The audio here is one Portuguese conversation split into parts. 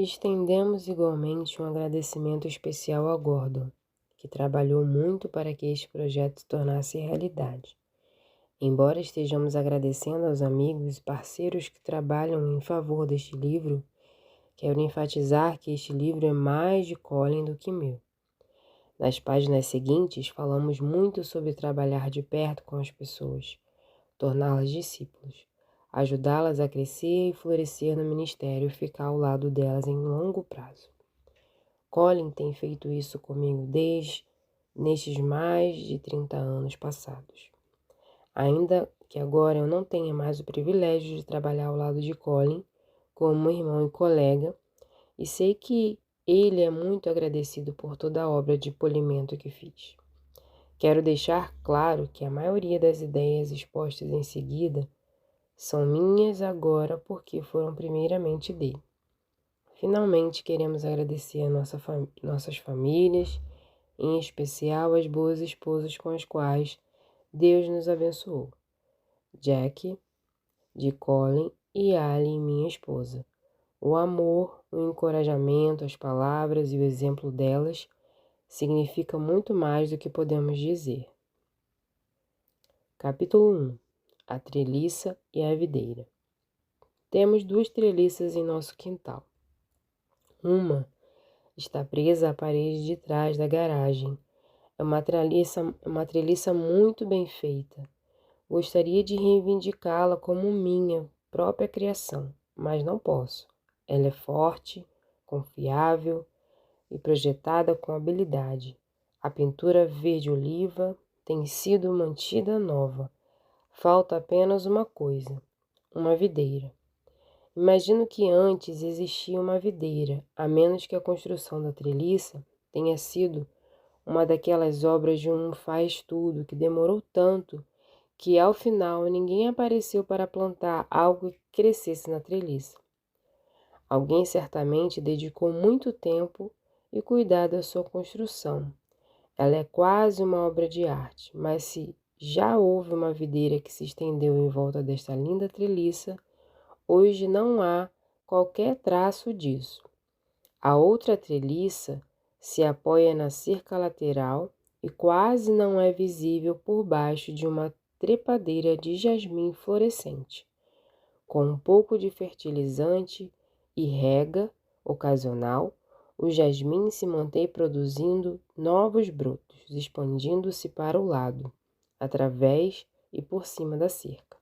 Estendemos igualmente um agradecimento especial a Gordon, que trabalhou muito para que este projeto se tornasse realidade. Embora estejamos agradecendo aos amigos e parceiros que trabalham em favor deste livro, quero enfatizar que este livro é mais de Colin do que meu. Nas páginas seguintes, falamos muito sobre trabalhar de perto com as pessoas, torná-las discípulos, ajudá-las a crescer e florescer no ministério e ficar ao lado delas em longo prazo. Colin tem feito isso comigo nestes mais de 30 anos passados. Ainda que agora eu não tenha mais o privilégio de trabalhar ao lado de Colin como irmão e colega, e sei que ele é muito agradecido por toda a obra de polimento que fiz. Quero deixar claro que a maioria das ideias expostas em seguida são minhas agora porque foram primeiramente dele. Finalmente, queremos agradecer a nossas famílias, em especial as boas esposas com as quais Deus nos abençoou. Jack, de Colin, e Ali, minha esposa. O amor, o encorajamento, as palavras e o exemplo delas significa muito mais do que podemos dizer. Capítulo 1. A treliça e a videira. Temos 2 treliças em nosso quintal. Uma está presa à parede de trás da garagem. É uma treliça muito bem feita. Gostaria de reivindicá-la como minha própria criação, mas não posso. Ela é forte, confiável e projetada com habilidade. A pintura verde-oliva tem sido mantida nova. Falta apenas uma coisa: uma videira. Imagino que antes existia uma videira, a menos que a construção da treliça tenha sido uma daquelas obras de um faz-tudo que demorou tanto que ao final ninguém apareceu para plantar algo que crescesse na treliça. Alguém certamente dedicou muito tempo e cuidado à sua construção. Ela é quase uma obra de arte, mas se já houve uma videira que se estendeu em volta desta linda treliça, hoje não há qualquer traço disso. A outra treliça se apoia na cerca lateral e quase não é visível por baixo de uma trepadeira de jasmim florescente. Com um pouco de fertilizante e rega ocasional, o jasmim se mantém produzindo novos brotos, expandindo-se para o lado, através e por cima da cerca,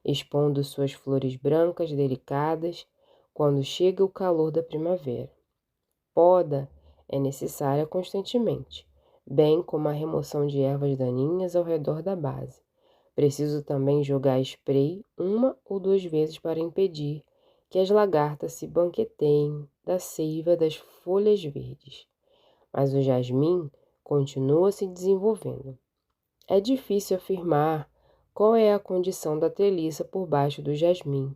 expondo suas flores brancas delicadas quando chega o calor da primavera. Poda é necessária constantemente, bem como a remoção de ervas daninhas ao redor da base. Preciso também jogar spray 1 ou 2 vezes para impedir que as lagartas se banqueteiem da seiva das folhas verdes. Mas o jasmim continua se desenvolvendo. É difícil afirmar qual é a condição da treliça por baixo do jasmim,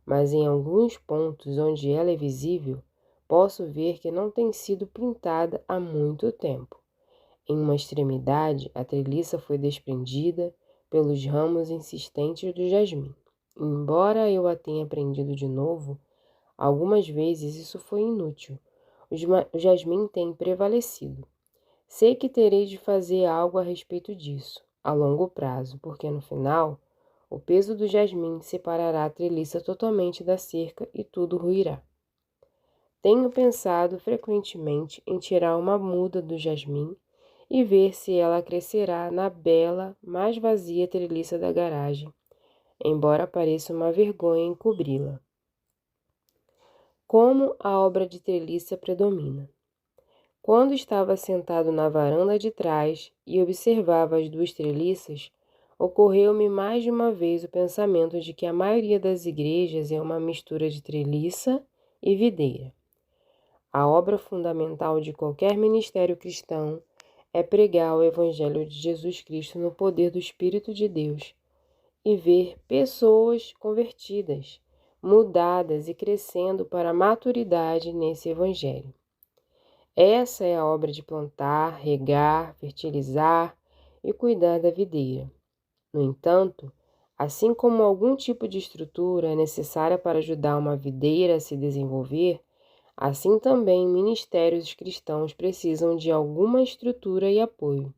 mas em alguns pontos onde ela é visível, posso ver que não tem sido pintada há muito tempo. Em uma extremidade, a treliça foi desprendida pelos ramos insistentes do jasmim. Embora eu a tenha prendido de novo, algumas vezes isso foi inútil. O jasmim tem prevalecido. Sei que terei de fazer algo a respeito disso, a longo prazo, porque no final, o peso do jasmim separará a treliça totalmente da cerca e tudo ruirá. Tenho pensado frequentemente em tirar uma muda do jasmim e ver se ela crescerá na bela, mais vazia treliça da garagem, embora pareça uma vergonha encobri-la. Como a obra de treliça predomina. Quando estava sentado na varanda de trás e observava as 2 treliças, ocorreu-me mais de uma vez o pensamento de que a maioria das igrejas é uma mistura de treliça e videira. A obra fundamental de qualquer ministério cristão é pregar o Evangelho de Jesus Cristo no poder do Espírito de Deus e ver pessoas convertidas, mudadas e crescendo para a maturidade nesse Evangelho. Essa é a obra de plantar, regar, fertilizar e cuidar da videira. No entanto, assim como algum tipo de estrutura é necessária para ajudar uma videira a se desenvolver, Assim também, ministérios cristãos precisam de alguma estrutura e apoio.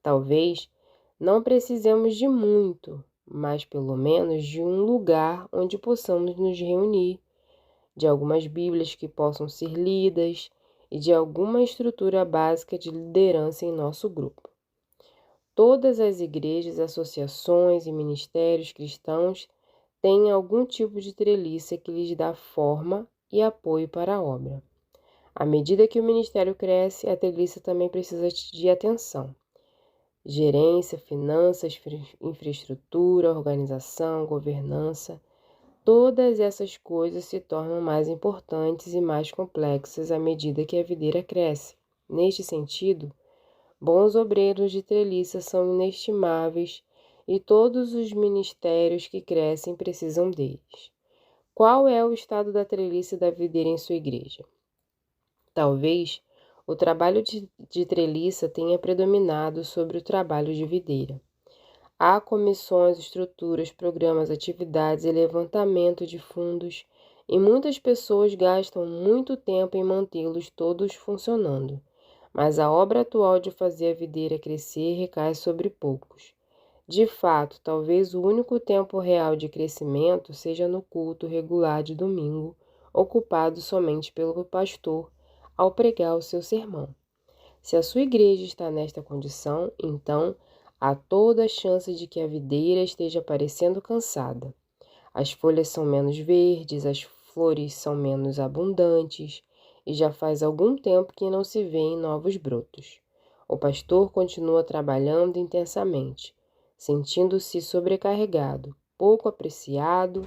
Talvez não precisemos de muito, mas pelo menos de um lugar onde possamos nos reunir, de algumas Bíblias que possam ser lidas e de alguma estrutura básica de liderança em nosso grupo. Todas as igrejas, associações e ministérios cristãos têm algum tipo de treliça que lhes dá forma e apoio para a obra. À medida que o ministério cresce, a treliça também precisa de atenção. Gerência, finanças, infraestrutura, organização, governança, todas essas coisas se tornam mais importantes e mais complexas à medida que a videira cresce. Neste sentido, bons obreiros de treliça são inestimáveis e todos os ministérios que crescem precisam deles. Qual é o estado da treliça e da videira em sua igreja? Talvez o trabalho de treliça tenha predominado sobre o trabalho de videira. Há comissões, estruturas, programas, atividades e levantamento de fundos, e muitas pessoas gastam muito tempo em mantê-los todos funcionando. Mas a obra atual de fazer a videira crescer recai sobre poucos. De fato, talvez o único tempo real de crescimento seja no culto regular de domingo, ocupado somente pelo pastor ao pregar o seu sermão. Se a sua igreja está nesta condição, então há toda a chance de que a videira esteja parecendo cansada. As folhas são menos verdes, as flores são menos abundantes e já faz algum tempo que não se vêem novos brotos. O pastor continua trabalhando intensamente, sentindo-se sobrecarregado, pouco apreciado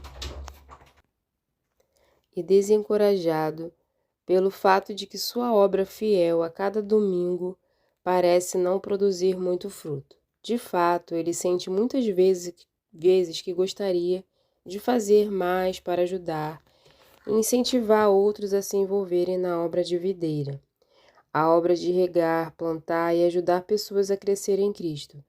e desencorajado pelo fato de que sua obra fiel a cada domingo parece não produzir muito fruto. De fato, ele sente muitas vezes que gostaria de fazer mais para ajudar e incentivar outros a se envolverem na obra de videira, a obra de regar, plantar e ajudar pessoas a crescerem em Cristo.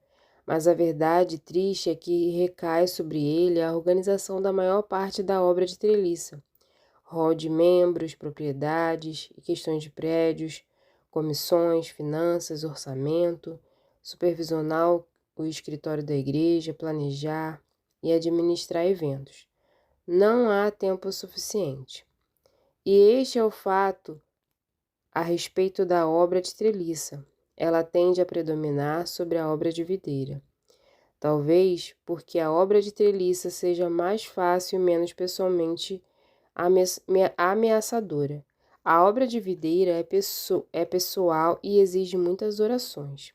Mas a verdade triste é que recai sobre ele a organização da maior parte da obra de treliça. Rol de membros, propriedades e questões de prédios, comissões, finanças, orçamento, supervisionar o escritório da igreja, planejar e administrar eventos. Não há tempo suficiente. E este é o fato a respeito da obra de treliça. Ela tende a predominar sobre a obra de videira. Talvez porque a obra de treliça seja mais fácil e menos pessoalmente ameaçadora. A obra de videira é pessoal e exige muitas orações.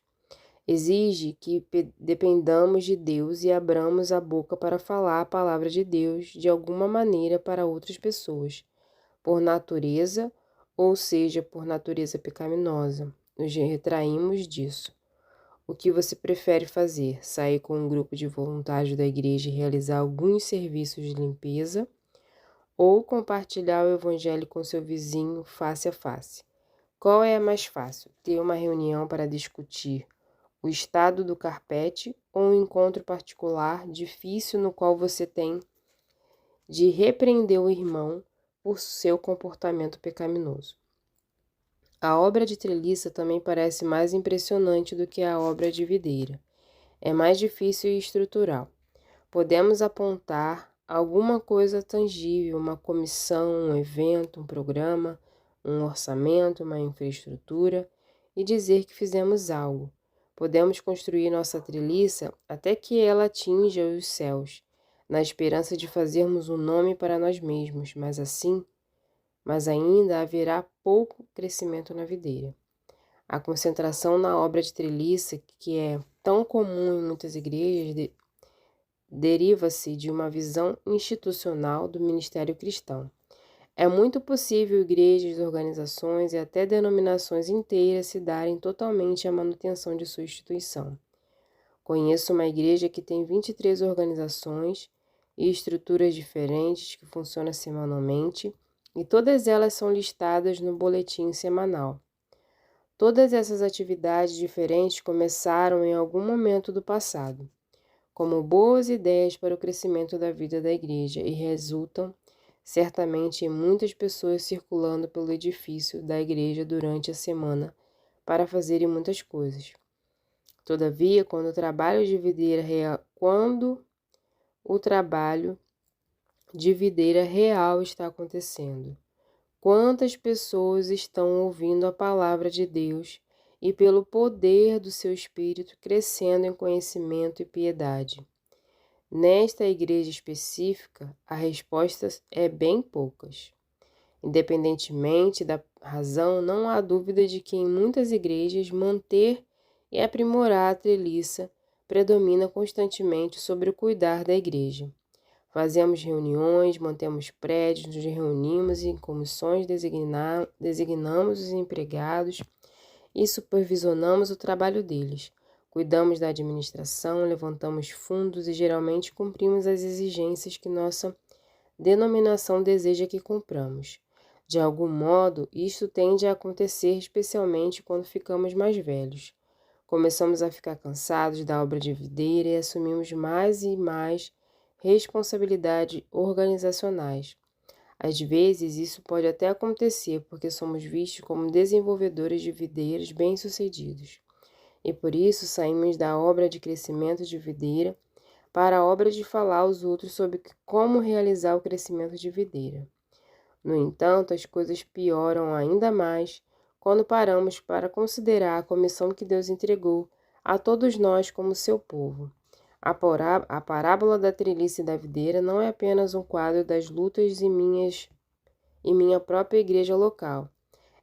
Exige que dependamos de Deus e abramos a boca para falar a palavra de Deus de alguma maneira para outras pessoas, por natureza, ou seja, por natureza pecaminosa. Nos retraímos disso. O que você prefere fazer? Sair com um grupo de voluntários da igreja e realizar alguns serviços de limpeza? Ou compartilhar o evangelho com seu vizinho face a face? Qual é mais fácil? Ter uma reunião para discutir o estado do carpete ou um encontro particular difícil no qual você tem de repreender o irmão por seu comportamento pecaminoso? A obra de treliça também parece mais impressionante do que a obra de videira. É mais difícil e estrutural. Podemos apontar alguma coisa tangível, uma comissão, um evento, um programa, um orçamento, uma infraestrutura, e dizer que fizemos algo. Podemos construir nossa treliça até que ela atinja os céus, na esperança de fazermos um nome para nós mesmos, mas ainda haverá pouco crescimento na videira. A concentração na obra de treliça, que é tão comum em muitas igrejas, deriva-se de uma visão institucional do ministério cristão. É muito possível igrejas, organizações e até denominações inteiras se darem totalmente à manutenção de sua instituição. Conheço uma igreja que tem 23 organizações e estruturas diferentes que funcionam semanalmente, e todas elas são listadas no boletim semanal. Todas essas atividades diferentes começaram em algum momento do passado, como boas ideias para o crescimento da vida da igreja e resultam Certamente muitas pessoas circulando pelo edifício da igreja durante a semana para fazerem muitas coisas. Todavia, quando o trabalho de videira real está acontecendo, quantas pessoas estão ouvindo a palavra de Deus e, pelo poder do seu Espírito, crescendo em conhecimento e piedade? Nesta igreja específica, a resposta é bem poucas. Independentemente da razão, não há dúvida de que em muitas igrejas manter e aprimorar a treliça predomina constantemente sobre o cuidar da igreja. Fazemos reuniões, mantemos prédios, nos reunimos em comissões, designamos os empregados e supervisionamos o trabalho deles. Cuidamos da administração, levantamos fundos e geralmente cumprimos as exigências que nossa denominação deseja que cumpramos. De algum modo, isto tende a acontecer especialmente quando ficamos mais velhos. Começamos a ficar cansados da obra de videira e assumimos mais e mais responsabilidades organizacionais. Às vezes, isso pode até acontecer porque somos vistos como desenvolvedores de videiras bem-sucedidos. E por isso saímos da obra de crescimento de videira para a obra de falar aos outros sobre como realizar o crescimento de videira. No entanto, as coisas pioram ainda mais quando paramos para considerar a comissão que Deus entregou a todos nós como seu povo. A parábola da treliça e da videira não é apenas um quadro das lutas em minha própria igreja local.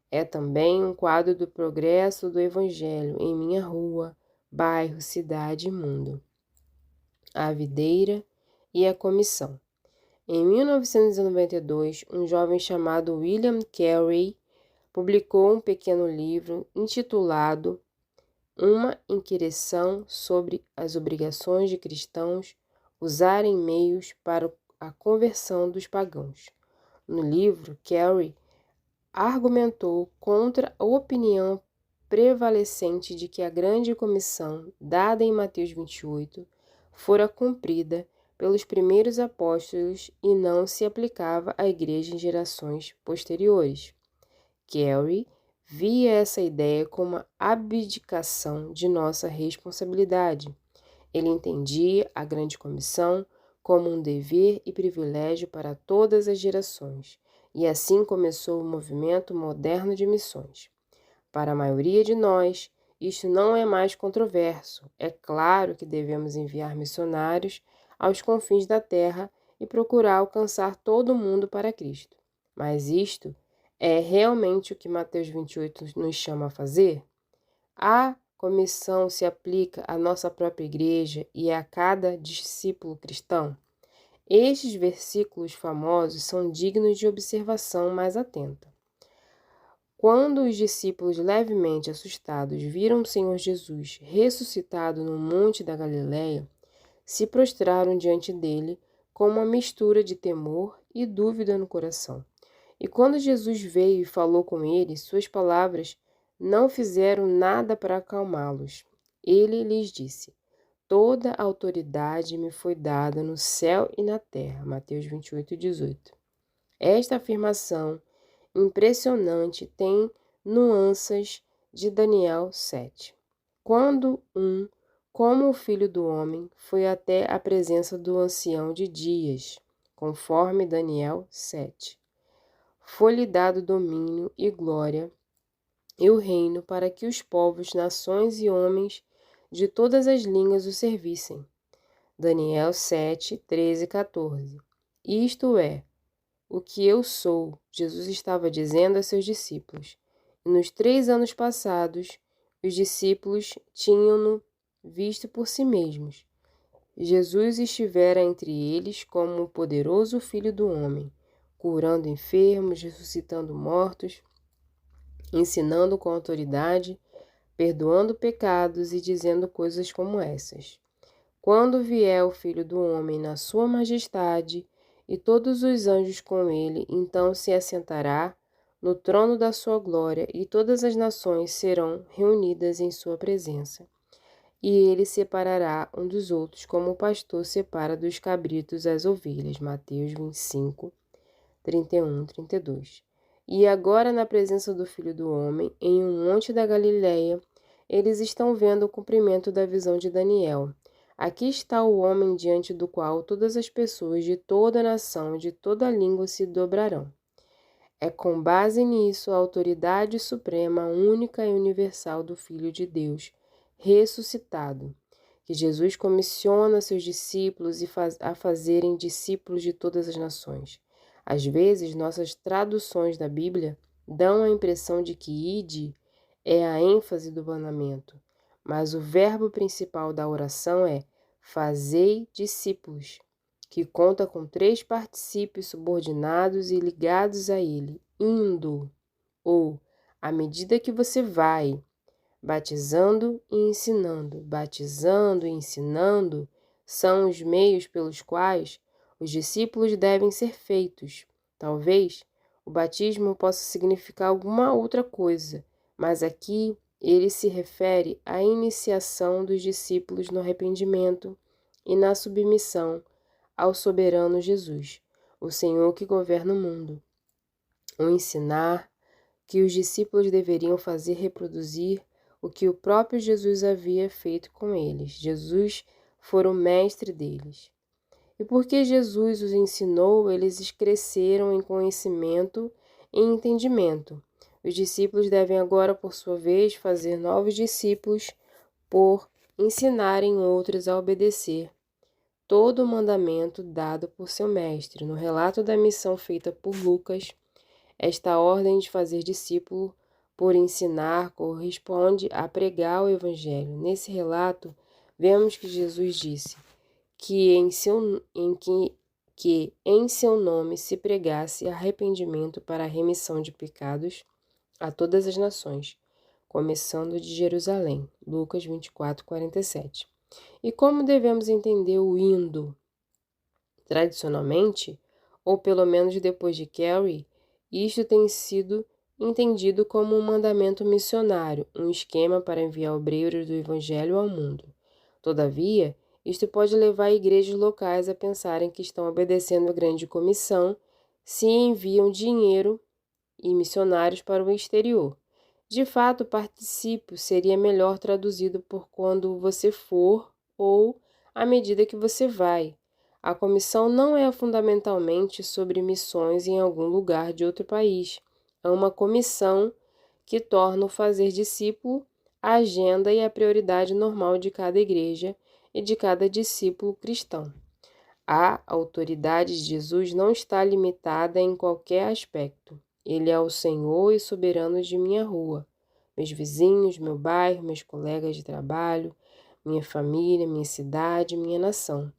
É também um quadro do progresso do Evangelho em minha rua, bairro, cidade e mundo. A videira e a comissão. Em 1992, um jovem chamado William Carey publicou um pequeno livro intitulado Uma Inquirição sobre as obrigações de cristãos usarem meios para a conversão dos pagãos. No livro, Carey argumentou contra a opinião prevalecente de que a grande comissão, dada em Mateus 28, fora cumprida pelos primeiros apóstolos e não se aplicava à igreja em gerações posteriores. Carey via essa ideia como uma abdicação de nossa responsabilidade. Ele entendia a grande comissão como um dever e privilégio para todas as gerações, e assim começou o movimento moderno de missões. Para a maioria de nós, isto não é mais controverso. É claro que devemos enviar missionários aos confins da terra e procurar alcançar todo mundo para Cristo. Mas isto é realmente o que Mateus 28 nos chama a fazer? A comissão se aplica à nossa própria igreja e a cada discípulo cristão? Estes versículos famosos são dignos de observação mais atenta. Quando os discípulos, levemente assustados, viram o Senhor Jesus ressuscitado no monte da Galileia, se prostraram diante dele com uma mistura de temor e dúvida no coração. E quando Jesus veio e falou com eles, suas palavras não fizeram nada para acalmá-los. Ele lhes disse: Toda a autoridade me foi dada no céu e na terra. Mateus 28, 18. Esta afirmação impressionante tem nuances de Daniel 7. Quando como o filho do homem, foi até a presença do ancião de dias, conforme Daniel 7. Foi-lhe dado domínio e glória e o reino para que os povos, nações e homens de todas as línguas o servissem. Daniel 7, 13 e 14. Isto é, o que eu sou, Jesus estava dizendo a seus discípulos. E nos 3 anos passados, os discípulos tinham-no visto por si mesmos. Jesus estivera entre eles como o poderoso Filho do Homem, curando enfermos, ressuscitando mortos, ensinando com autoridade, perdoando pecados e dizendo coisas como essas. Quando vier o Filho do Homem na sua majestade e todos os anjos com ele, então se assentará no trono da sua glória e todas as nações serão reunidas em sua presença. E ele separará um dos outros como o pastor separa dos cabritos as ovelhas. Mateus 25, 31, 32. E agora, na presença do Filho do Homem, em um monte da Galileia, eles estão vendo o cumprimento da visão de Daniel. Aqui está o homem diante do qual todas as pessoas de toda a nação e de toda a língua se dobrarão. É com base nisso a autoridade suprema, única e universal do Filho de Deus, ressuscitado, que Jesus comissiona seus discípulos a fazerem discípulos de todas as nações. Às vezes, nossas traduções da Bíblia dão a impressão de que ide é a ênfase do mandamento, mas o verbo principal da oração é fazei discípulos, que conta com 3 particípios subordinados e ligados a ele, indo, ou à medida que você vai, batizando e ensinando, são os meios pelos quais os discípulos devem ser feitos. Talvez o batismo possa significar alguma outra coisa, mas aqui ele se refere à iniciação dos discípulos no arrependimento e na submissão ao soberano Jesus, o Senhor que governa o mundo. O ensinar que os discípulos deveriam fazer reproduzir o que o próprio Jesus havia feito com eles. Jesus fora o mestre deles. E porque Jesus os ensinou, eles cresceram em conhecimento e entendimento. Os discípulos devem agora, por sua vez, fazer novos discípulos por ensinarem outros a obedecer todo o mandamento dado por seu mestre. No relato da missão feita por Lucas, esta ordem de fazer discípulo por ensinar corresponde a pregar o Evangelho. Nesse relato, vemos que Jesus disse que em seu nome se pregasse arrependimento para a remissão de pecados a todas as nações, começando de Jerusalém. Lucas 24, 47. E como devemos entender o indo? Tradicionalmente, ou pelo menos depois de Carey, isto tem sido entendido como um mandamento missionário, um esquema para enviar obreiros do Evangelho ao mundo. Todavia, isto pode levar igrejas locais a pensarem que estão obedecendo a grande comissão se enviam dinheiro e missionários para o exterior. De fato, o particípio seria melhor traduzido por quando você for ou à medida que você vai. A comissão não é fundamentalmente sobre missões em algum lugar de outro país. É uma comissão que torna o fazer discípulo a agenda e a prioridade normal de cada igreja e de cada discípulo cristão. A autoridade de Jesus não está limitada em qualquer aspecto. Ele é o Senhor e soberano de minha rua, meus vizinhos, meu bairro, meus colegas de trabalho, minha família, minha cidade, minha nação.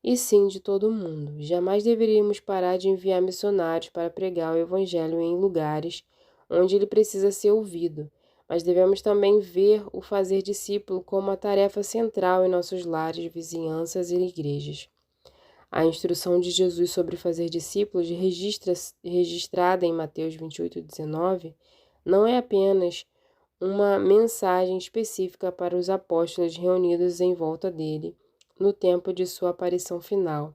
E sim de todo mundo. Jamais deveríamos parar de enviar missionários para pregar o Evangelho em lugares onde ele precisa ser ouvido, mas devemos também ver o fazer discípulo como a tarefa central em nossos lares, vizinhanças e igrejas. A instrução de Jesus sobre fazer discípulos, registrada em Mateus 28:19, não é apenas uma mensagem específica para os apóstolos reunidos em volta dele no tempo de sua aparição final,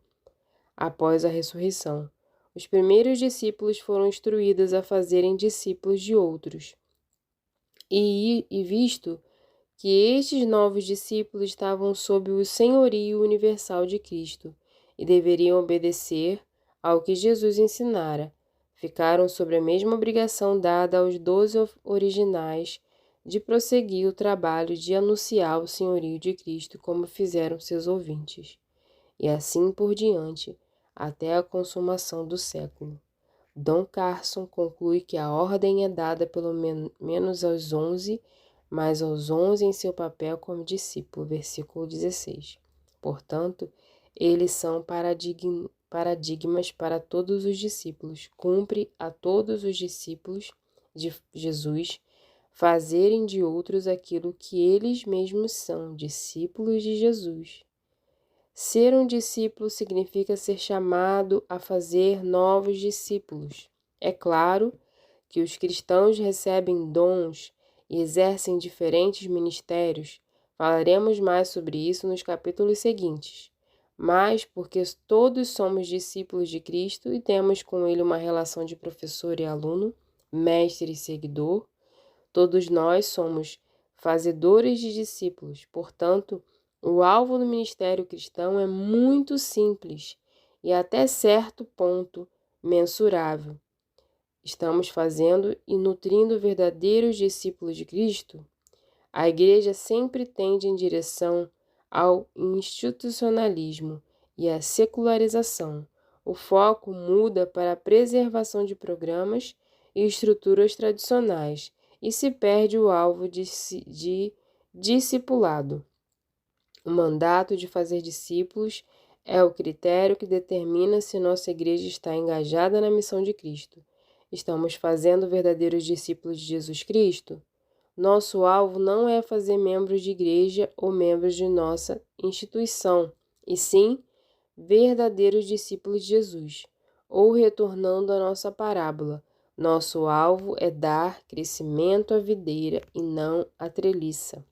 após a ressurreição. Os primeiros discípulos foram instruídos a fazerem discípulos de outros. E visto que estes novos discípulos estavam sob o senhorio universal de Cristo e deveriam obedecer ao que Jesus ensinara, ficaram sob a mesma obrigação dada aos 12 originais de prosseguir o trabalho de anunciar o senhorio de Cristo como fizeram seus ouvintes, e assim por diante, até a consumação do século. Don Carson conclui que a ordem é dada pelo menos aos 11, mas aos 11 em seu papel como discípulo, versículo 16. Portanto, eles são paradigmas para todos os discípulos. Cumpre a todos os discípulos de Jesus fazerem de outros aquilo que eles mesmos são, discípulos de Jesus. Ser um discípulo significa ser chamado a fazer novos discípulos. É claro que os cristãos recebem dons e exercem diferentes ministérios. Falaremos mais sobre isso nos capítulos seguintes. mas porque todos somos discípulos de Cristo e temos com Ele uma relação de professor e aluno, mestre e seguidor. Todos nós somos fazedores de discípulos, portanto, o alvo do ministério cristão é muito simples e até certo ponto mensurável. Estamos fazendo e nutrindo verdadeiros discípulos de Cristo? A Igreja sempre tende em direção ao institucionalismo e à secularização. O foco muda para a preservação de programas e estruturas tradicionais e se perde o alvo de discipulado. O mandato de fazer discípulos é o critério que determina se nossa igreja está engajada na missão de Cristo. Estamos fazendo verdadeiros discípulos de Jesus Cristo? Nosso alvo não é fazer membros de igreja ou membros de nossa instituição, e sim verdadeiros discípulos de Jesus. Ou retornando à nossa parábola, nosso alvo é dar crescimento à videira e não à treliça.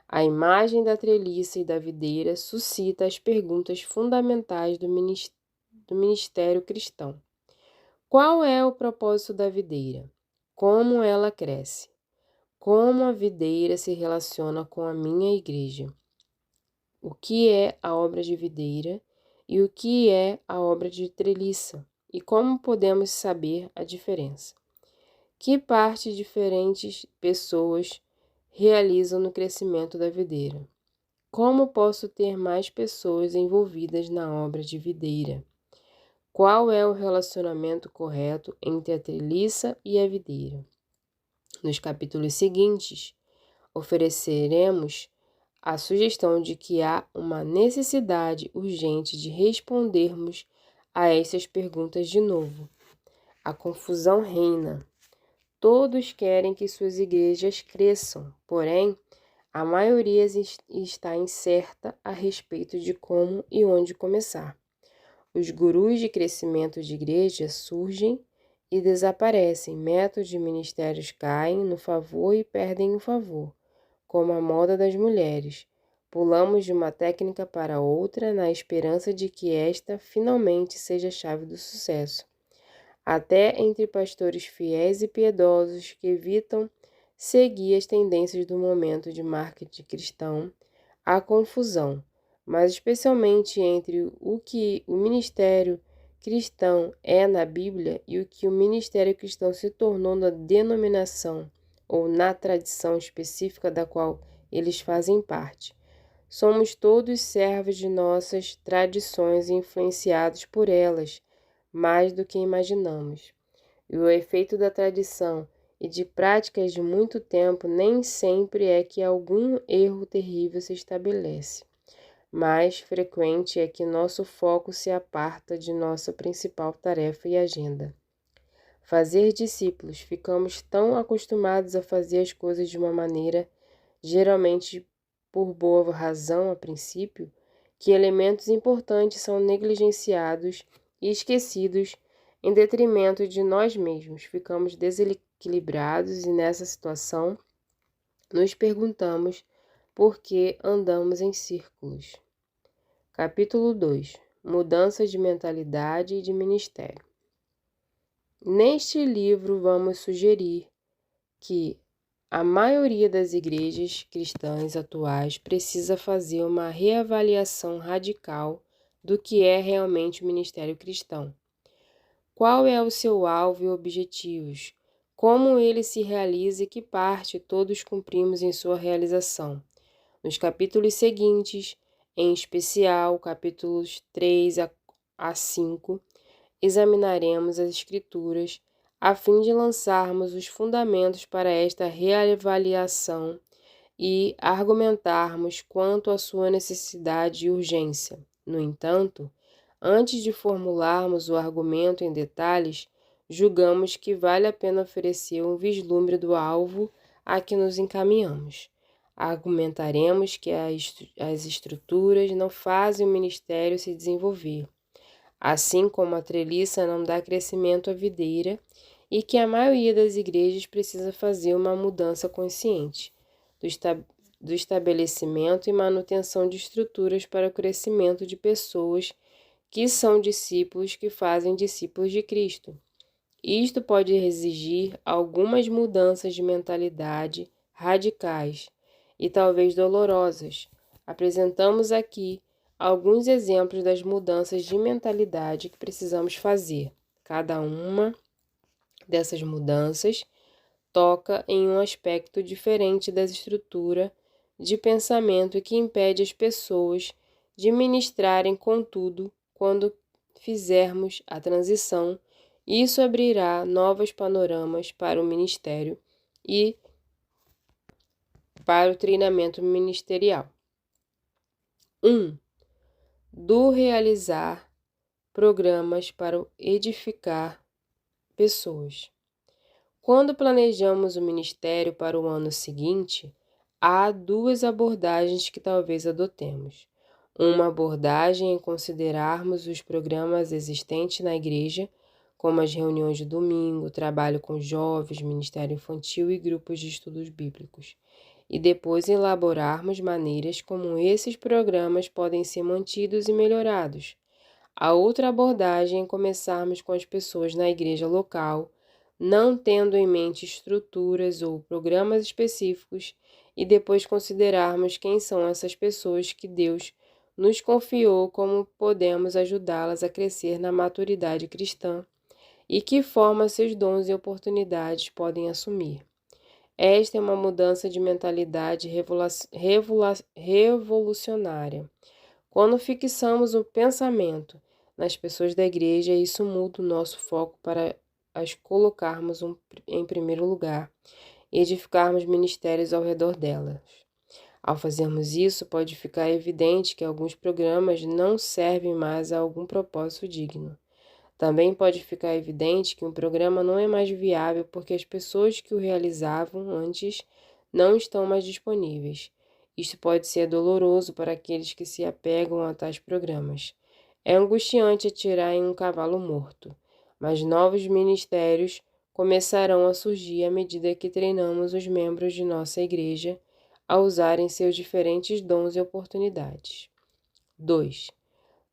A imagem da treliça e da videira suscita as perguntas fundamentais do ministério cristão. Qual é o propósito da videira? Como ela cresce? Como a videira se relaciona com a minha igreja? O que é a obra de videira e o que é a obra de treliça? E como podemos saber a diferença? Que parte diferentes pessoas realizam no crescimento da videira? Como posso ter mais pessoas envolvidas na obra de videira? Qual é o relacionamento correto entre a treliça e a videira? Nos capítulos seguintes, ofereceremos a sugestão de que há uma necessidade urgente de respondermos a estas perguntas de novo. A confusão reina. Todos querem que suas igrejas cresçam, porém, a maioria está incerta a respeito de como e onde começar. Os gurus de crescimento de igreja surgem e desaparecem, métodos de ministérios caem no favor e perdem o favor, como a moda das mulheres. Pulamos de uma técnica para outra na esperança de que esta finalmente seja a chave do sucesso. Até entre pastores fiéis e piedosos que evitam seguir as tendências do momento de marketing cristão, há confusão, mas especialmente entre o que o ministério cristão é na Bíblia e o que o ministério cristão se tornou na denominação ou na tradição específica da qual eles fazem parte. Somos todos servos de nossas tradições e influenciados por elas, mais do que imaginamos. E o efeito da tradição e de práticas de muito tempo nem sempre é que algum erro terrível se estabelece. Mais frequente é que nosso foco se aparta de nossa principal tarefa e agenda. Fazer discípulos. Ficamos tão acostumados a fazer as coisas de uma maneira, geralmente por boa razão a princípio, que elementos importantes são negligenciados e esquecidos em detrimento de nós mesmos. Ficamos desequilibrados e nessa situação nos perguntamos por que andamos em círculos. Capítulo 2. Mudança de mentalidade e de ministério. Neste livro vamos sugerir que a maioria das igrejas cristãs atuais precisa fazer uma reavaliação radical do que é realmente o ministério cristão. Qual é o seu alvo e objetivos? Como ele se realiza e que parte todos cumprimos em sua realização? Nos capítulos seguintes, em especial capítulos 3 a 5, examinaremos as Escrituras a fim de lançarmos os fundamentos para esta reavaliação e argumentarmos quanto à sua necessidade e urgência. No entanto, antes de formularmos o argumento em detalhes, julgamos que vale a pena oferecer um vislumbre do alvo a que nos encaminhamos. Argumentaremos que as estruturas não fazem o ministério se desenvolver, assim como a treliça não dá crescimento à videira, e que a maioria das igrejas precisa fazer uma mudança consciente do estabelecimento e manutenção de estruturas para o crescimento de pessoas que são discípulos que fazem discípulos de Cristo. Isto pode exigir algumas mudanças de mentalidade radicais e talvez dolorosas. Apresentamos aqui alguns exemplos das mudanças de mentalidade que precisamos fazer. Cada uma dessas mudanças toca em um aspecto diferente da estrutura de pensamento que impede as pessoas de ministrarem. Contudo, quando fizermos a transição, isso abrirá novos panoramas para o ministério e para o treinamento ministerial. 1. Do realizar programas para edificar pessoas. Quando planejamos o ministério para o ano seguinte, há duas abordagens que talvez adotemos. Uma abordagem é considerarmos os programas existentes na igreja, como as reuniões de domingo, trabalho com jovens, ministério infantil e grupos de estudos bíblicos, e depois elaborarmos maneiras como esses programas podem ser mantidos e melhorados. A outra abordagem é começarmos com as pessoas na igreja local, não tendo em mente estruturas ou programas específicos, e depois considerarmos quem são essas pessoas que Deus nos confiou, como podemos ajudá-las a crescer na maturidade cristã e que forma seus dons e oportunidades podem assumir. Esta é uma mudança de mentalidade revolucionária. Quando fixamos o pensamento nas pessoas da igreja, isso muda o nosso foco para as colocarmos em primeiro lugar e edificarmos ministérios ao redor delas. Ao fazermos isso, pode ficar evidente que alguns programas não servem mais a algum propósito digno. Também pode ficar evidente que um programa não é mais viável porque as pessoas que o realizavam antes não estão mais disponíveis. Isto pode ser doloroso para aqueles que se apegam a tais programas. É angustiante atirar em um cavalo morto, mas novos ministérios começarão a surgir à medida que treinamos os membros de nossa igreja a usarem seus diferentes dons e oportunidades. 2.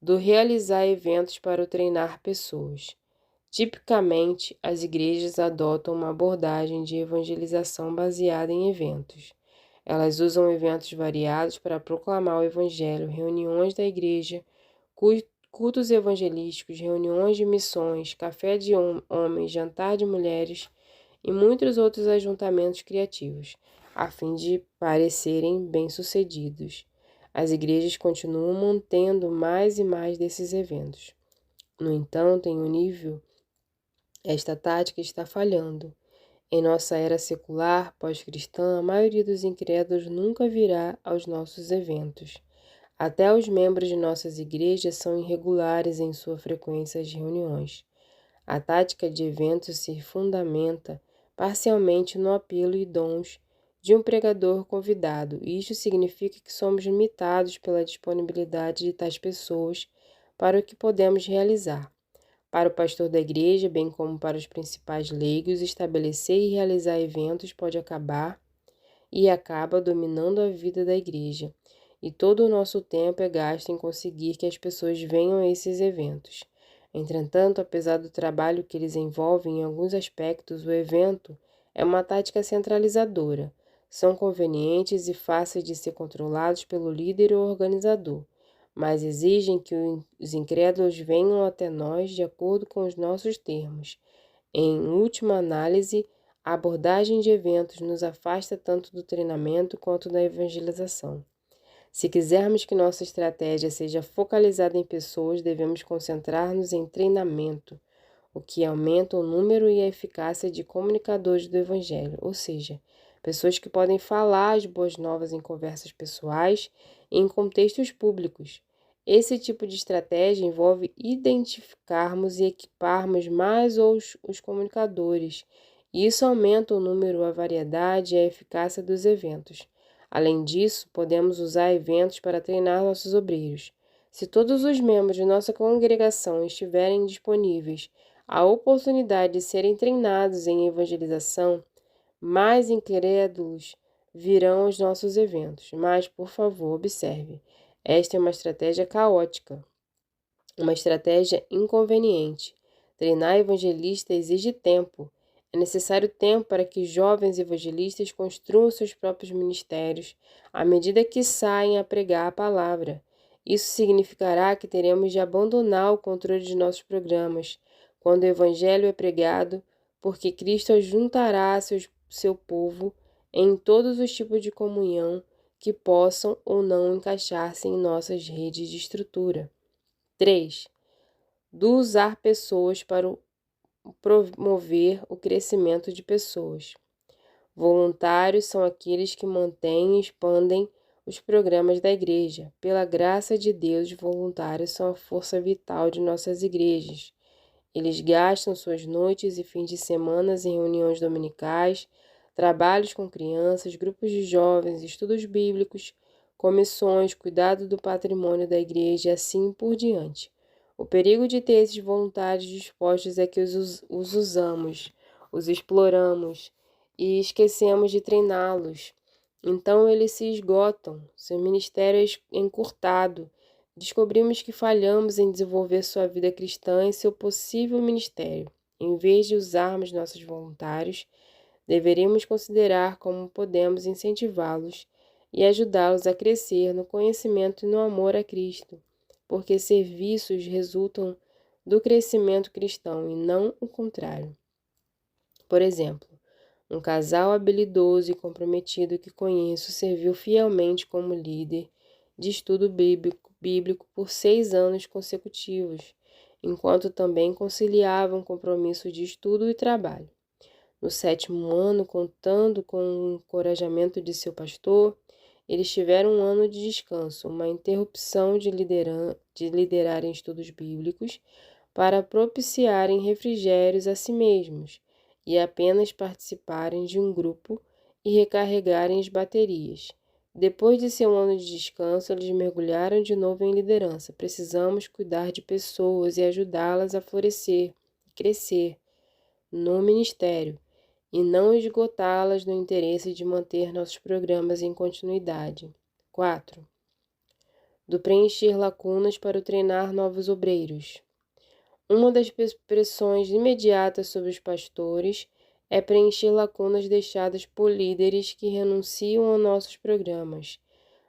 Do realizar eventos para treinar pessoas. Tipicamente, as igrejas adotam uma abordagem de evangelização baseada em eventos. Elas usam eventos variados para proclamar o evangelho, reuniões da igreja, cultos evangelísticos, reuniões de missões, café de homens, jantar de mulheres e muitos outros ajuntamentos criativos, a fim de parecerem bem-sucedidos. As igrejas continuam mantendo mais e mais desses eventos. No entanto, em um nível, esta tática está falhando. Em nossa era secular, pós-cristã, a maioria dos incrédulos nunca virá aos nossos eventos. Até os membros de nossas igrejas são irregulares em sua frequência às reuniões. A tática de eventos se fundamenta parcialmente no apelo e dons de um pregador convidado. Isto significa que somos limitados pela disponibilidade de tais pessoas para o que podemos realizar. Para o pastor da igreja, bem como para os principais leigos, estabelecer e realizar eventos pode acabar e acaba dominando a vida da igreja, e todo o nosso tempo é gasto em conseguir que as pessoas venham a esses eventos. Entretanto, apesar do trabalho que eles envolvem, em alguns aspectos, o evento é uma tática centralizadora. São convenientes e fáceis de ser controlados pelo líder ou organizador, mas exigem que os incrédulos venham até nós de acordo com os nossos termos. Em última análise, a abordagem de eventos nos afasta tanto do treinamento quanto da evangelização. Se quisermos que nossa estratégia seja focalizada em pessoas, devemos concentrar-nos em treinamento, o que aumenta o número e a eficácia de comunicadores do Evangelho, ou seja, pessoas que podem falar as boas novas em conversas pessoais e em contextos públicos. Esse tipo de estratégia envolve identificarmos e equiparmos mais os comunicadores, e isso aumenta o número, a variedade e a eficácia dos eventos. Além disso, podemos usar eventos para treinar nossos obreiros. Se todos os membros de nossa congregação estiverem disponíveis à oportunidade de serem treinados em evangelização, mais incrédulos virão os nossos eventos, mas, por favor, observe, esta é uma estratégia caótica, uma estratégia inconveniente. Treinar evangelista exige tempo. É necessário tempo para que jovens evangelistas construam seus próprios ministérios à medida que saem a pregar a palavra. Isso significará que teremos de abandonar o controle de nossos programas quando o evangelho é pregado, porque Cristo ajuntará seu povo em todos os tipos de comunhão que possam ou não encaixar-se em nossas redes de estrutura. 3. Do usar pessoas para promover o crescimento de pessoas. Voluntários são aqueles que mantêm e expandem os programas da igreja. Pela graça de Deus, os voluntários são a força vital de nossas igrejas. Eles gastam suas noites e fins de semana em reuniões dominicais, trabalhos com crianças, grupos de jovens, estudos bíblicos, comissões, cuidado do patrimônio da igreja e assim por diante. O perigo de ter esses voluntários dispostos é que os usamos, os exploramos e esquecemos de treiná-los. Então eles se esgotam, seu ministério é encurtado. Descobrimos que falhamos em desenvolver sua vida cristã e seu possível ministério. Em vez de usarmos nossos voluntários, deveríamos considerar como podemos incentivá-los e ajudá-los a crescer no conhecimento e no amor a Cristo, porque serviços resultam do crescimento cristão e não o contrário. Por exemplo, um casal habilidoso e comprometido que conheço serviu fielmente como líder de estudo bíblico por 6 anos consecutivos, enquanto também conciliavam compromisso de estudo e trabalho. No 7º ano, contando com o encorajamento de seu pastor, eles tiveram um ano de descanso, uma interrupção de liderarem estudos bíblicos para propiciarem refrigérios a si mesmos e apenas participarem de um grupo e recarregarem as baterias. Depois de seu ano de descanso, eles mergulharam de novo em liderança. Precisamos cuidar de pessoas e ajudá-las a florescer e crescer no ministério, e não esgotá-las no interesse de manter nossos programas em continuidade. 4. Do preencher lacunas para o treinar novos obreiros. Uma das pressões imediatas sobre os pastores é preencher lacunas deixadas por líderes que renunciam a nossos programas.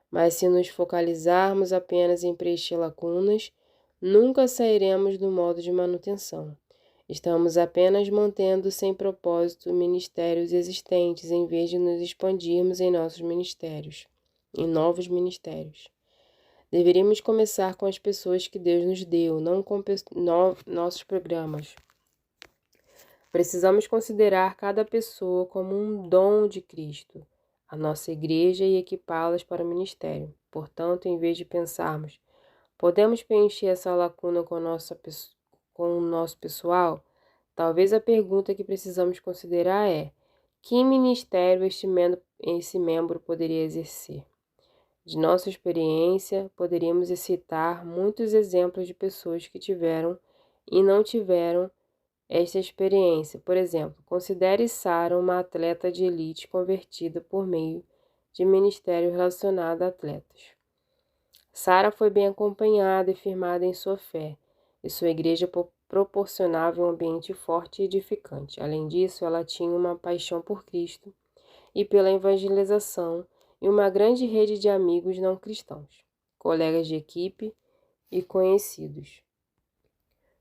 Mas se nos focalizarmos apenas em preencher lacunas, nunca sairemos do modo de manutenção. Estamos apenas mantendo sem propósito ministérios existentes em vez de nos expandirmos em novos ministérios. Deveríamos começar com as pessoas que Deus nos deu, não com nossos programas. Precisamos considerar cada pessoa como um dom de Cristo, a nossa igreja, e equipá-las para o ministério. Portanto, em vez de pensarmos, podemos preencher essa lacuna com o nosso pessoal, talvez a pergunta que precisamos considerar é: que ministério esse membro poderia exercer? De nossa experiência, poderíamos citar muitos exemplos de pessoas que tiveram e não tiveram esta experiência. Por exemplo, considere Sara uma atleta de elite convertida por meio de ministério relacionado a atletas. Sara foi bem acompanhada e firmada em sua fé, e sua igreja proporcionava um ambiente forte e edificante. Além disso, ela tinha uma paixão por Cristo e pela evangelização e uma grande rede de amigos não cristãos, colegas de equipe e conhecidos,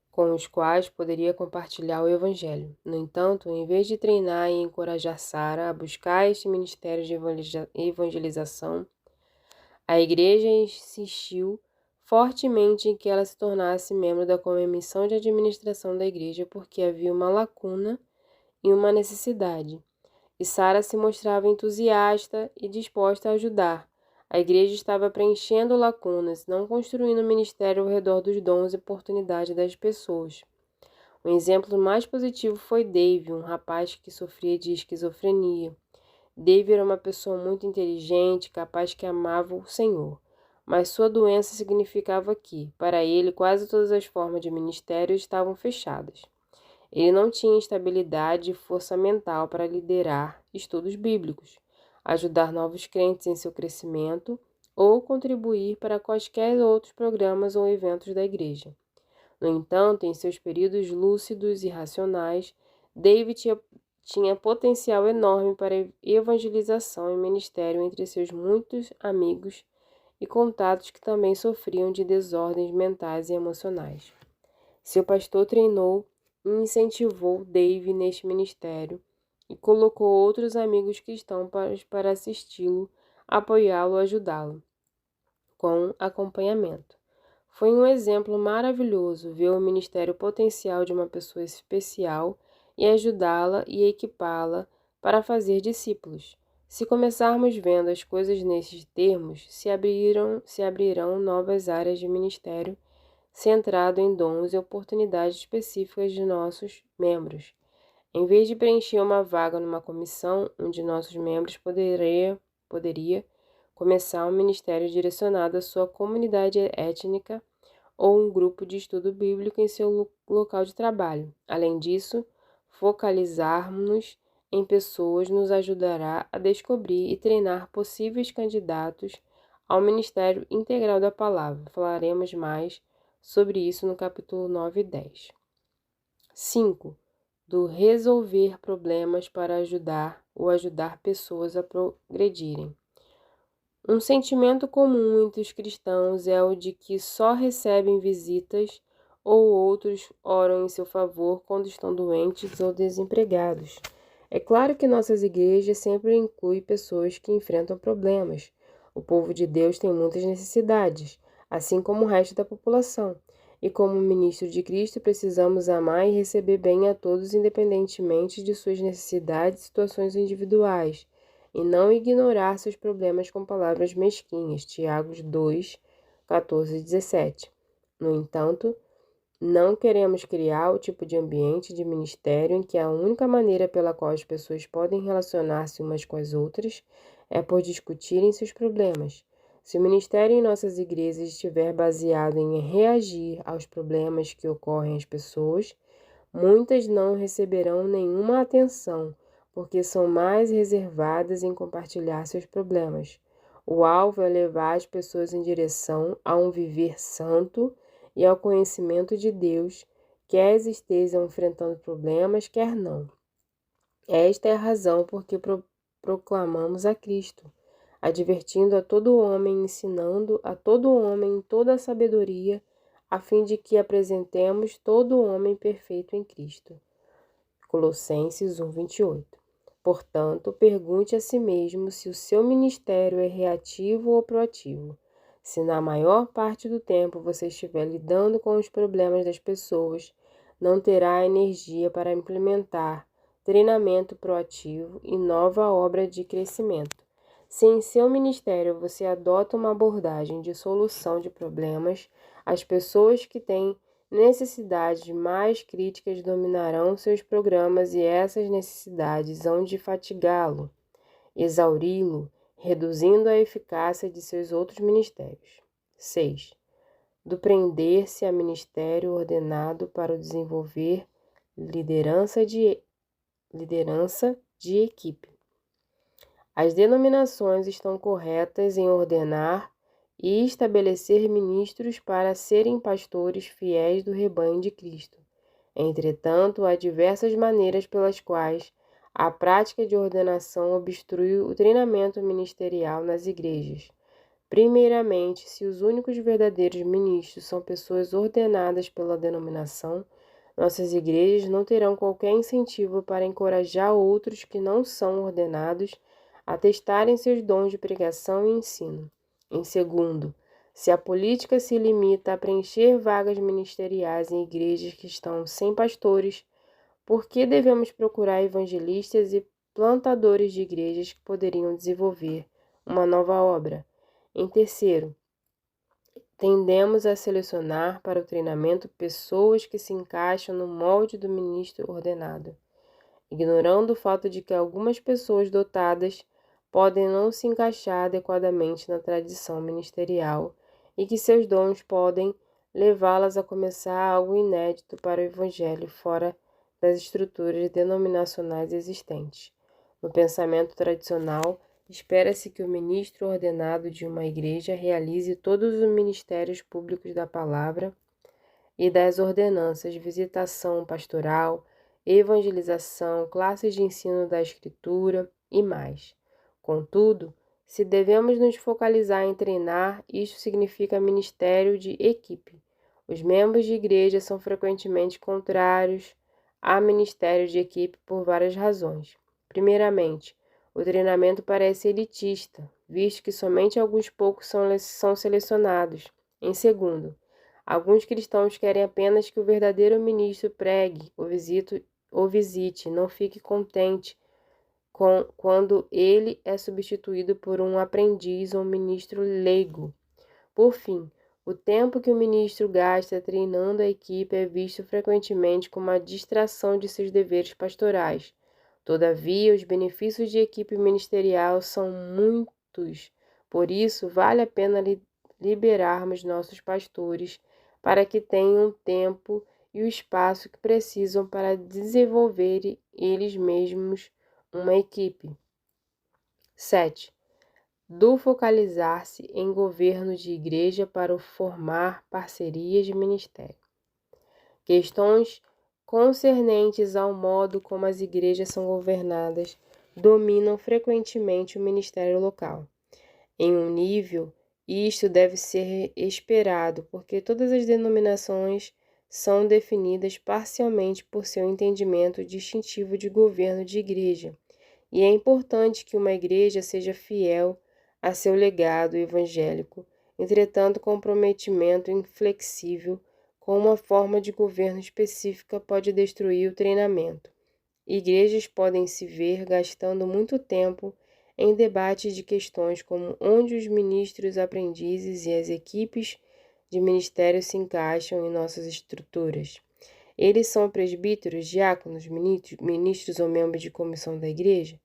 com os quais poderia compartilhar o evangelho. No entanto, em vez de treinar e encorajar Sara a buscar este ministério de evangelização, a igreja insistiu fortemente em que ela se tornasse membro da comissão de administração da igreja porque havia uma lacuna e uma necessidade. E Sara se mostrava entusiasta e disposta a ajudar. A igreja estava preenchendo lacunas, não construindo um ministério ao redor dos dons e oportunidades das pessoas. Um exemplo mais positivo foi Dave, um rapaz que sofria de esquizofrenia. Dave era uma pessoa muito inteligente, capaz que amava o Senhor, mas sua doença significava que, para ele, quase todas as formas de ministério estavam fechadas. Ele não tinha estabilidade e força mental para liderar estudos bíblicos. ajudar novos crentes em seu crescimento ou contribuir para quaisquer outros programas ou eventos da igreja. No entanto, em seus períodos lúcidos e racionais, David tinha potencial enorme para evangelização e ministério entre seus muitos amigos e contatos que também sofriam de desordens mentais e emocionais. Seu pastor treinou e incentivou Dave neste ministério e colocou outros amigos cristãos para assisti-lo, apoiá-lo, ajudá-lo, com acompanhamento. Foi um exemplo maravilhoso ver o ministério potencial de uma pessoa especial e ajudá-la e equipá-la para fazer discípulos. Se começarmos vendo as coisas nesses termos, se abrirão novas áreas de ministério centrado em dons e oportunidades específicas de nossos membros. Em vez de preencher uma vaga numa comissão, um de nossos membros poderia começar um ministério direcionado à sua comunidade étnica ou um grupo de estudo bíblico em seu local de trabalho. Além disso, focalizarmos em pessoas nos ajudará a descobrir e treinar possíveis candidatos ao ministério integral da palavra. Falaremos mais sobre isso no capítulo 9 e 10. 5. Do resolver problemas para ajudar pessoas a progredirem. Um sentimento comum entre os cristãos é o de que só recebem visitas ou outros oram em seu favor quando estão doentes ou desempregados. É claro que nossas igrejas sempre incluem pessoas que enfrentam problemas. O povo de Deus tem muitas necessidades, assim como o resto da população. E como ministro de Cristo, precisamos amar e receber bem a todos independentemente de suas necessidades e situações individuais, e não ignorar seus problemas com palavras mesquinhas. Tiago 2, 14 e 17. No entanto, não queremos criar o tipo de ambiente de ministério em que a única maneira pela qual as pessoas podem relacionar-se umas com as outras é por discutirem seus problemas. Se o ministério em nossas igrejas estiver baseado em reagir aos problemas que ocorrem às pessoas, muitas não receberão nenhuma atenção, porque são mais reservadas em compartilhar seus problemas. O alvo é levar as pessoas em direção a um viver santo e ao conhecimento de Deus, quer estejam enfrentando problemas, quer não. Esta é a razão por que proclamamos a Cristo, advertindo a todo homem, ensinando a todo homem toda a sabedoria, a fim de que apresentemos todo homem perfeito em Cristo. Colossenses 1, 28. Portanto, pergunte a si mesmo se o seu ministério é reativo ou proativo. Se na maior parte do tempo você estiver lidando com os problemas das pessoas, não terá energia para implementar treinamento proativo e nova obra de crescimento. Se em seu ministério você adota uma abordagem de solução de problemas, as pessoas que têm necessidades mais críticas dominarão seus programas e essas necessidades hão de fatigá-lo, exauri-lo, reduzindo a eficácia de seus outros ministérios. 6. Do prender-se a ministério ordenado para o desenvolver liderança de equipe. As denominações estão corretas em ordenar e estabelecer ministros para serem pastores fiéis do rebanho de Cristo. Entretanto, há diversas maneiras pelas quais a prática de ordenação obstrui o treinamento ministerial nas igrejas. Primeiramente, se os únicos verdadeiros ministros são pessoas ordenadas pela denominação, nossas igrejas não terão qualquer incentivo para encorajar outros que não são ordenados a testarem seus dons de pregação e ensino. Em segundo, se a política se limita a preencher vagas ministeriais em igrejas que estão sem pastores, por que devemos procurar evangelistas e plantadores de igrejas que poderiam desenvolver uma nova obra? Em terceiro, tendemos a selecionar para o treinamento pessoas que se encaixam no molde do ministro ordenado, ignorando o fato de que algumas pessoas dotadas podem não se encaixar adequadamente na tradição ministerial e que seus dons podem levá-las a começar algo inédito para o evangelho fora das estruturas denominacionais existentes. No pensamento tradicional, Espera-se que o ministro ordenado de uma igreja realize todos os ministérios públicos da palavra e das ordenanças, visitação pastoral, evangelização, classes de ensino da escritura e mais. Contudo, se devemos nos focalizar em treinar, isto significa ministério de equipe. Os membros de igreja são frequentemente contrários a ministério de equipe por várias razões. Primeiramente, o treinamento parece elitista, visto que somente alguns poucos são selecionados. Em segundo, alguns cristãos querem apenas que o verdadeiro ministro pregue ou visite, não fique contente quando ele é substituído por um aprendiz ou um ministro leigo. Por fim, o tempo que o ministro gasta treinando a equipe é visto frequentemente como uma distração de seus deveres pastorais. Todavia, os benefícios de equipe ministerial são muitos, por isso vale a pena liberarmos nossos pastores para que tenham o tempo e o espaço que precisam para desenvolver eles mesmos uma equipe. 7. Do focalizar-se em governo de igreja para formar parcerias de ministério. Questões concernentes ao modo como as igrejas são governadas dominam frequentemente o ministério local. Em um nível, isto deve ser esperado, porque todas as denominações são definidas parcialmente por seu entendimento distintivo de governo de igreja, e é importante que uma igreja seja fiel a seu legado evangélico, entretanto, comprometimento inflexível com uma forma de governo específica pode destruir o treinamento. Igrejas podem se ver gastando muito tempo em debates de questões como onde os ministros, aprendizes e as equipes de ministério se encaixam em nossas estruturas. Eles são presbíteros, diáconos, ministros ou membros de comissão da igreja?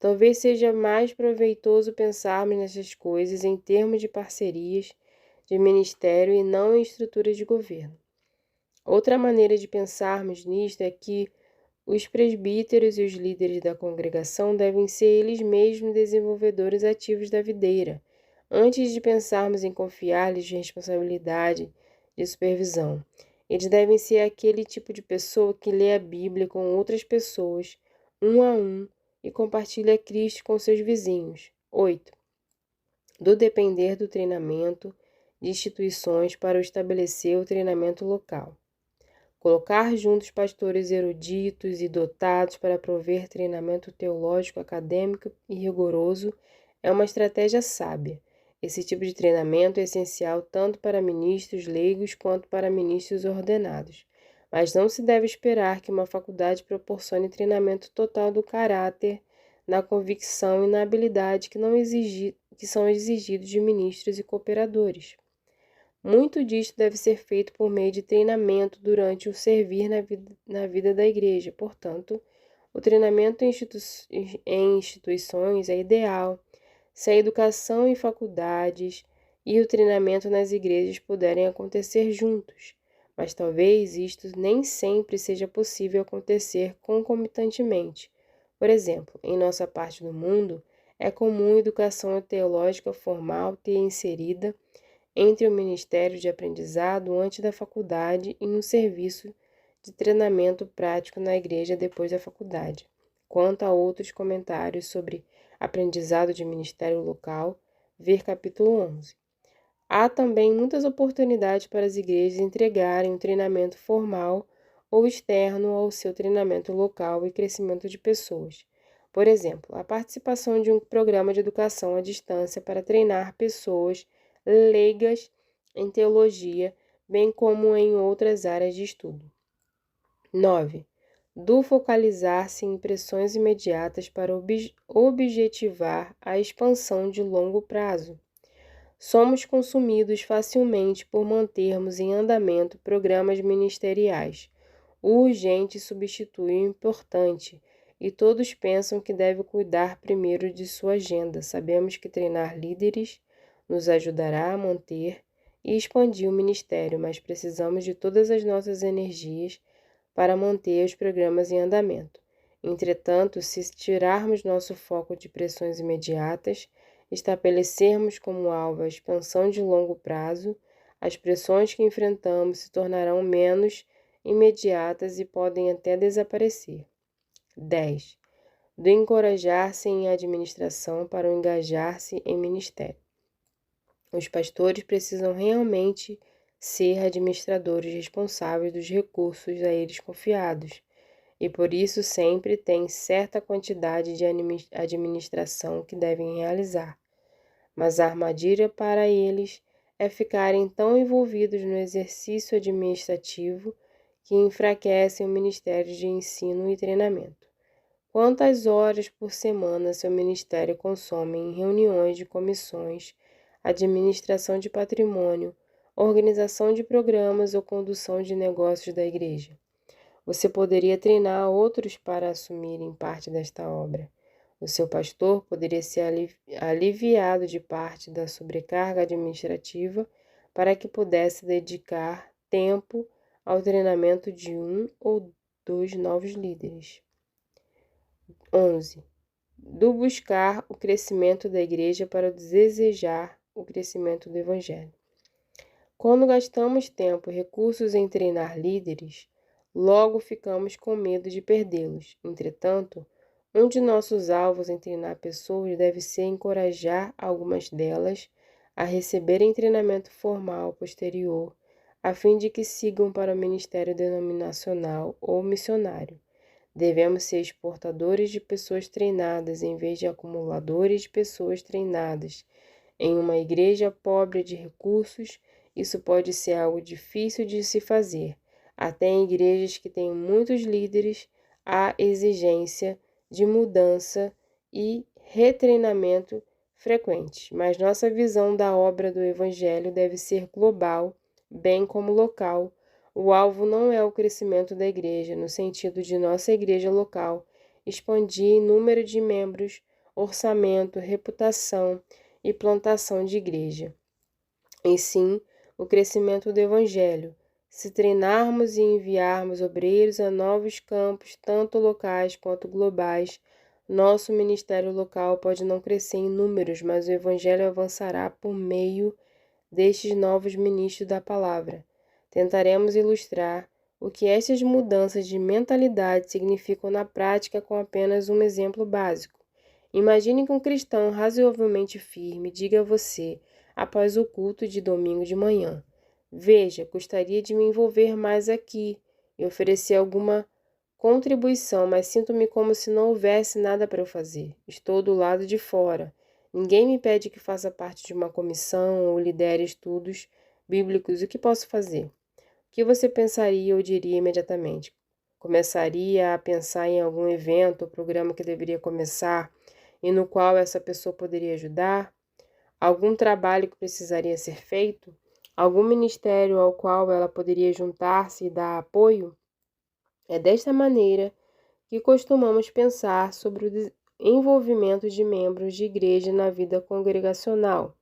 Talvez seja mais proveitoso pensarmos nessas coisas em termos de parcerias de ministério e não em estruturas de governo. Outra maneira de pensarmos nisto é que os presbíteros e os líderes da congregação devem ser eles mesmos desenvolvedores ativos da videira, antes de pensarmos em confiar-lhes responsabilidade de supervisão. Eles devem ser aquele tipo de pessoa que lê a Bíblia com outras pessoas, um a um, e compartilha Cristo com seus vizinhos. 8. Do depender do treinamento de instituições para estabelecer o treinamento local. Colocar juntos pastores eruditos e dotados para prover treinamento teológico, acadêmico e rigoroso é uma estratégia sábia. Esse tipo de treinamento é essencial tanto para ministros leigos quanto para ministros ordenados. Mas não se deve esperar que uma faculdade proporcione treinamento total do caráter, na convicção e na habilidade que são exigidos de ministros e cooperadores. Muito disto deve ser feito por meio de treinamento durante o servir na vida da igreja. Portanto, o treinamento em instituições é ideal, se a educação em faculdades e o treinamento nas igrejas puderem acontecer juntos, mas talvez isto nem sempre seja possível acontecer concomitantemente. Por exemplo, em nossa parte do mundo, é comum a educação teológica formal ter inserida entre o Ministério de Aprendizado antes da faculdade e um serviço de treinamento prático na igreja depois da faculdade. Quanto a outros comentários sobre aprendizado de ministério local, ver capítulo 11. Há também muitas oportunidades para as igrejas entregarem um treinamento formal ou externo ao seu treinamento local e crescimento de pessoas. Por exemplo, a participação de um programa de educação à distância para treinar pessoas leigas em teologia, bem como em outras áreas de estudo. 9. Do focalizar-se em impressões imediatas para objetivar a expansão de longo prazo. Somos consumidos facilmente por mantermos em andamento programas ministeriais. O urgente substitui o importante, e todos pensam que deve cuidar primeiro de sua agenda. Sabemos que treinar líderes nos ajudará a manter e expandir o ministério, mas precisamos de todas as nossas energias para manter os programas em andamento. Entretanto, se tirarmos nosso foco de pressões imediatas, estabelecermos como alvo a expansão de longo prazo, as pressões que enfrentamos se tornarão menos imediatas e podem até desaparecer. 10. Do encorajar-se em administração para o engajar-se em ministério. Os pastores precisam realmente ser administradores responsáveis dos recursos a eles confiados, e por isso sempre têm certa quantidade de administração que devem realizar. Mas a armadilha para eles é ficarem tão envolvidos no exercício administrativo que enfraquecem o ministério de ensino e treinamento. Quantas horas por semana seu ministério consome em reuniões de comissões, administração de patrimônio, organização de programas ou condução de negócios da igreja? Você poderia treinar outros para assumirem parte desta obra. O seu pastor poderia ser aliviado de parte da sobrecarga administrativa para que pudesse dedicar tempo ao treinamento de um ou dois novos líderes. 11. Do buscar o crescimento da igreja para desejar o crescimento do evangelho. Quando gastamos tempo e recursos em treinar líderes, logo ficamos com medo de perdê-los. Entretanto, um de nossos alvos em treinar pessoas deve ser encorajar algumas delas a receberem treinamento formal posterior, a fim de que sigam para o ministério denominacional ou missionário. Devemos ser exportadores de pessoas treinadas em vez de acumuladores de pessoas treinadas. Em uma igreja pobre de recursos, isso pode ser algo difícil de se fazer. Até em igrejas que têm muitos líderes, há exigência de mudança e retreinamento frequentes. Mas nossa visão da obra do Evangelho deve ser global, bem como local. O alvo não é o crescimento da igreja, no sentido de nossa igreja local expandir em número de membros, orçamento, reputação e plantação de igreja. E sim, o crescimento do Evangelho. Se treinarmos e enviarmos obreiros a novos campos, tanto locais quanto globais, nosso ministério local pode não crescer em números, mas o Evangelho avançará por meio destes novos ministros da palavra. Tentaremos ilustrar o que estas mudanças de mentalidade significam na prática com apenas um exemplo básico. Imagine que um cristão razoavelmente firme diga a você, após o culto de domingo de manhã: veja, gostaria de me envolver mais aqui e oferecer alguma contribuição, mas sinto-me como se não houvesse nada para eu fazer. Estou do lado de fora. Ninguém me pede que faça parte de uma comissão ou lidere estudos bíblicos. O que posso fazer? O que você pensaria ou diria imediatamente? Começaria a pensar em algum evento ou programa que deveria começar e no qual essa pessoa poderia ajudar? Algum trabalho que precisaria ser feito? Algum ministério ao qual ela poderia juntar-se e dar apoio? É desta maneira que costumamos pensar sobre o envolvimento de membros de igreja na vida congregacional.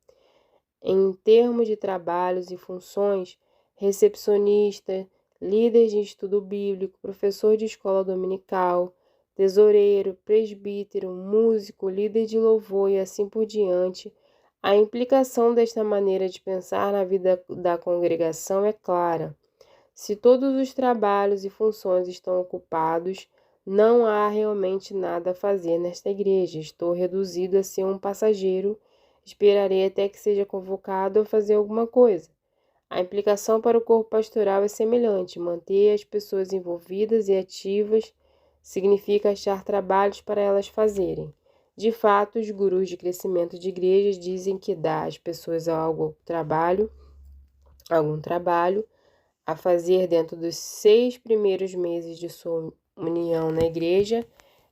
Em termos de trabalhos e funções, recepcionista, líder de estudo bíblico, professor de escola dominical, tesoureiro, presbítero, músico, líder de louvor e assim por diante, a implicação desta maneira de pensar na vida da congregação é clara. Se todos os trabalhos e funções estão ocupados, não há realmente nada a fazer nesta igreja. Estou reduzido a ser um passageiro. Esperarei até que seja convocado a fazer alguma coisa. A implicação para o corpo pastoral é semelhante. Manter as pessoas envolvidas e ativas significa achar trabalhos para elas fazerem. De fato, os gurus de crescimento de igrejas dizem que dá às pessoas algum trabalho a fazer dentro dos 6 primeiros meses de sua união na igreja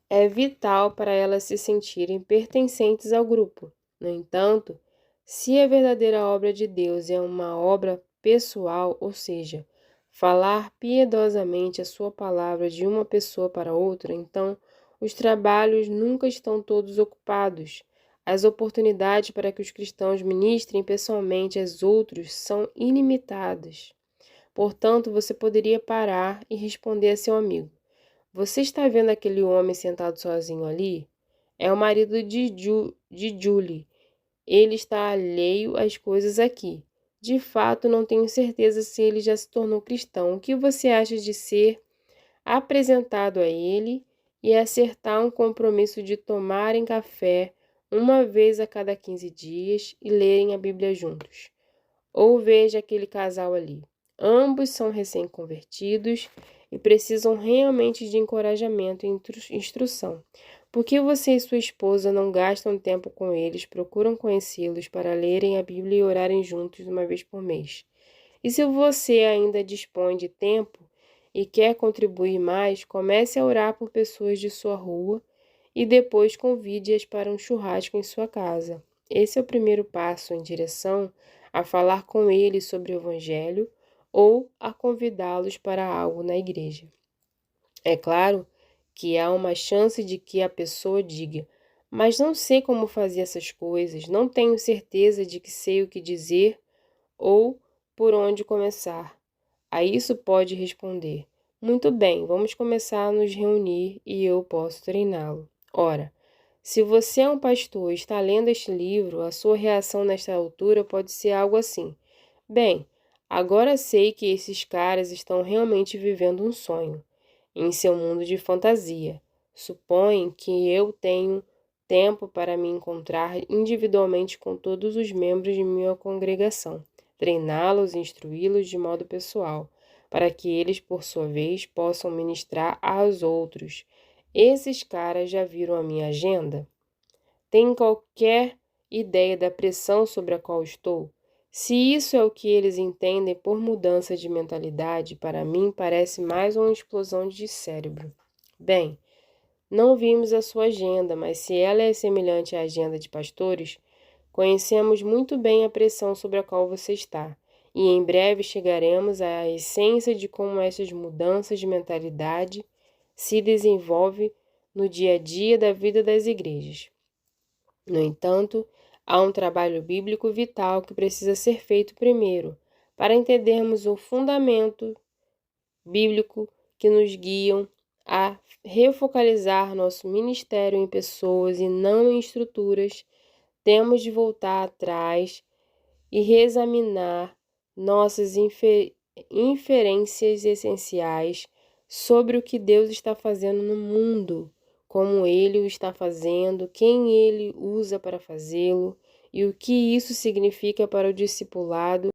é vital para elas se sentirem pertencentes ao grupo. No entanto, se a verdadeira obra de Deus é uma obra pessoal, ou seja, falar piedosamente a sua palavra de uma pessoa para outra, então os trabalhos nunca estão todos ocupados. As oportunidades para que os cristãos ministrem pessoalmente aos outros são ilimitadas. Portanto, você poderia parar e responder a seu amigo: Você está vendo aquele homem sentado sozinho ali? É o marido de Julie. Ele está alheio às coisas aqui. De fato, não tenho certeza se ele já se tornou cristão. O que você acha de ser apresentado a ele e acertar um compromisso de tomarem café uma vez a cada 15 dias e lerem a Bíblia juntos? Ou veja aquele casal ali. Ambos são recém-convertidos e precisam realmente de encorajamento e instrução. Por que você e sua esposa não gastam tempo com eles, procuram conhecê-los para lerem a Bíblia e orarem juntos uma vez por mês? E se você ainda dispõe de tempo e quer contribuir mais, comece a orar por pessoas de sua rua e depois convide-as para um churrasco em sua casa. Esse é o primeiro passo em direção a falar com eles sobre o Evangelho ou a convidá-los para algo na igreja. É claro que há uma chance de que a pessoa diga: mas não sei como fazer essas coisas, não tenho certeza de que sei o que dizer ou por onde começar. A isso pode responder: muito bem, vamos começar a nos reunir e eu posso treiná-lo. Ora, se você é um pastor e está lendo este livro, a sua reação nesta altura pode ser algo assim: bem, agora sei que esses caras estão realmente vivendo um sonho em seu mundo de fantasia. Supõem que eu tenho tempo para me encontrar individualmente com todos os membros de minha congregação, treiná-los e instruí-los de modo pessoal, para que eles, por sua vez, possam ministrar aos outros. Esses caras já viram a minha agenda? Tem qualquer ideia da pressão sobre a qual estou? Se isso é o que eles entendem por mudança de mentalidade, para mim parece mais uma explosão de cérebro. Bem, não vimos a sua agenda, mas se ela é semelhante à agenda de pastores, conhecemos muito bem a pressão sobre a qual você está, e em breve chegaremos à essência de como essas mudanças de mentalidade se desenvolvem no dia a dia da vida das igrejas. No entanto, há um trabalho bíblico vital que precisa ser feito primeiro, para entendermos o fundamento bíblico que nos guiam a refocalizar nosso ministério em pessoas e não em estruturas. Temos de voltar atrás e reexaminar nossas inferências essenciais sobre o que Deus está fazendo no mundo, como Ele o está fazendo, quem Ele usa para fazê-lo e o que isso significa para o discipulado